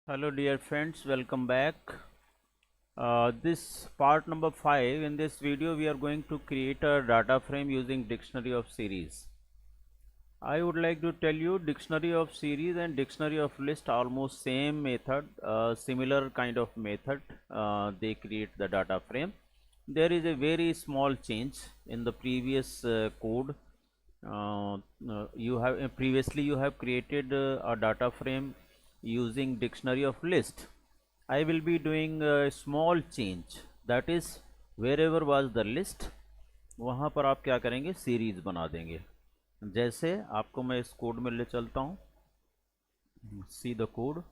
Hello dear friends, welcome back. This part number 5. In this video we are going to create a data frame using dictionary of series. I would like to tell you dictionary of series and dictionary of list almost same method, similar kind of method. They create the data frame. There is a very small change in the previous code. You have previously you have created a data frame using dictionary of list. I will be doing a small change, that is wherever was the list वहाँ पर आप क्या करेंगे, series बना देंगे. जैसे आपको मैं इस कोड में ले चलता हूँ. See the code.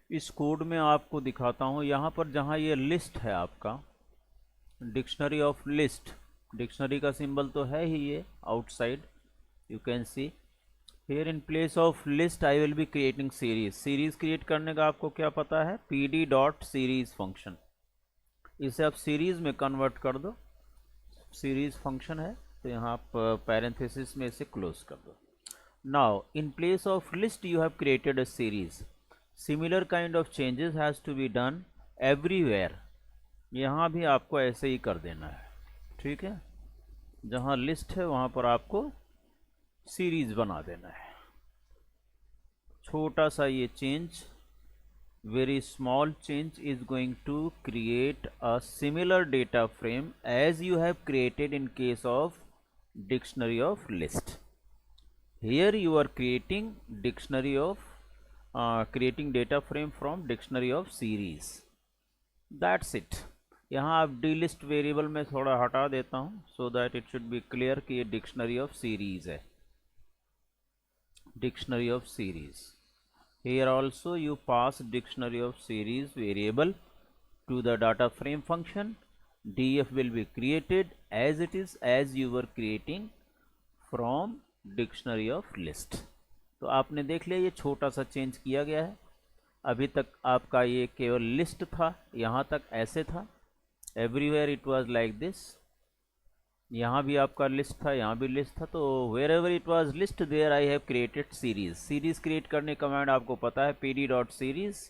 इस कोड में आपको दिखाता हूँ. यहाँ पर जहाँ ये लिस्ट है आपका डिक्शनरी ऑफ लिस्ट, डिक्शनरी का सिंबल तो है ही ये outside, you can see. Here in place of list I will be creating series. Series create करने का आपको क्या पता है, pd डॉट सीरीज फंक्शन. इसे आप सीरीज में कन्वर्ट कर दो. सीरीज फंक्शन है तो यहाँ आप पैरेंथेसिस में इसे क्लोज कर दो. Now in place of list you have created a series. Similar kind of changes has to be done everywhere. यहाँ भी आपको ऐसे ही कर देना है, ठीक है. जहाँ लिस्ट है वहाँ पर आपको सीरीज बना देना है. छोटा सा ये change, very small change, is going to create a similar data frame as you have created in case of dictionary of list. Here you are creating dictionary of creating data frame from dictionary of series. That's it. यहाँ आप dlist variable में थोड़ा हटा देता हूँ so that it should be clear कि ये dictionary of series है. Dictionary of series. Here also you pass dictionary of series variable to the data frame function. df will be created as it is as you were creating from dictionary of list. तो आपने देख लिया ये छोटा सा change किया गया है. अभी तक आपका ये केवल लिस्ट था, यहाँ तक ऐसे था. Everywhere it was like this. यहाँ भी आपका लिस्ट था, यहाँ भी लिस्ट था. तो wherever it was list there I have created series. Series create करने कमांड आपको पता है, pd dot series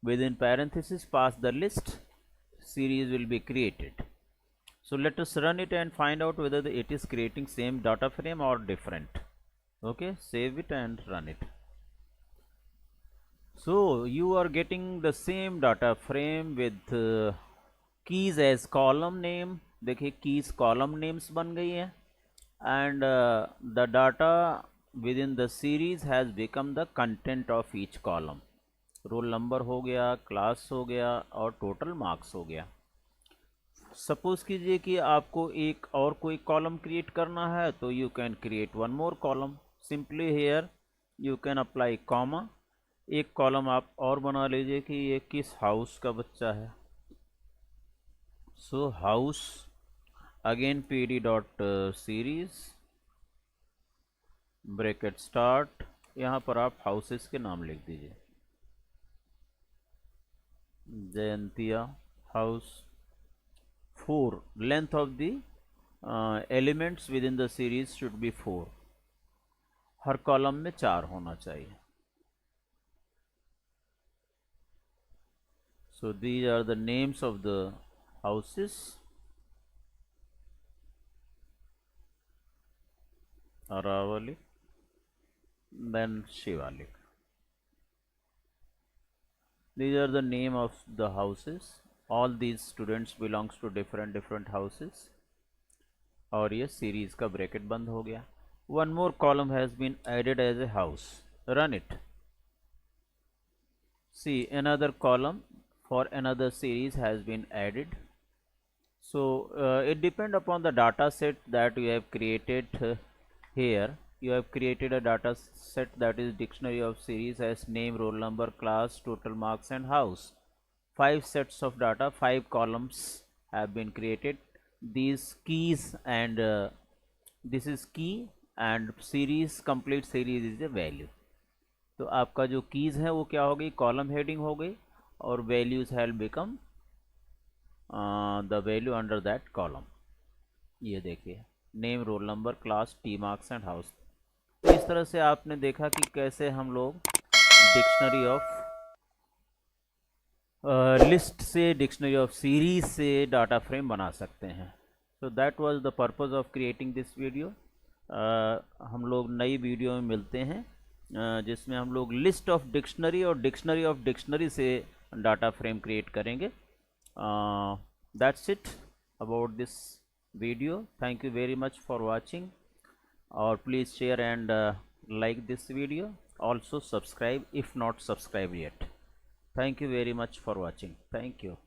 within parenthesis pass the list, series will be created. So let us run it and find out whether it is creating same data frame or different. Okay, save it and run it. So you are getting the same data frame with keys as column name. देखिए keys column names बन गई है. And the data with in the series has become the content of each column. Roll number हो गया, class हो गया और total marks हो गया. सपोज कीजिए कि आपको एक और कोई कॉलम क्रिएट करना है तो you can create one more column. Simply here you can apply comma. एक कॉलम आप और बना लीजिए कि ये किस हाउस का बच्चा है. So house, again pd dot series bracket start. यहाँ पर आप हाउसेस के नाम लिख दीजिए. Jayantia house. 4. Length of the elements within the series should be 4. हर कॉलम में 4 होना चाहिए. So these are the names of the houses. Aravali, then Shivalik. These are the name of the houses. All these students belongs to different houses. और ये series का bracket बंद हो गया. One more column has been added as a house. Run it. See, another column for another series has been added. So it depends upon the data set that you have created. Here you have created a data set that is dictionary of series as name, roll number, class, total marks and house. 5 sets of data, 5 columns have been created. These keys and this is key and series, complete series is a value. तो आपका जो keys है वो क्या हो गई, column heading हो गई और values have become the value under that column. ये देखिए name, roll number, class, T marks and house. तो इस तरह से आपने देखा कि कैसे हम लोग डिक्शनरी ऑफ लिस्ट से, डिक्शनरी ऑफ सीरीज से डाटा फ्रेम बना सकते हैं। So that was the purpose of creating this video. हम लोग नई वीडियो में मिलते हैं जिसमें हम लोग लिस्ट ऑफ डिक्शनरी और डिक्शनरी ऑफ डिक्शनरी से डाटा फ्रेम क्रिएट करेंगे। That's it about this video. Thank you very much for watching, or please share and like this video. Also subscribe if not subscribed yet. Thank you very much for watching. Thank you.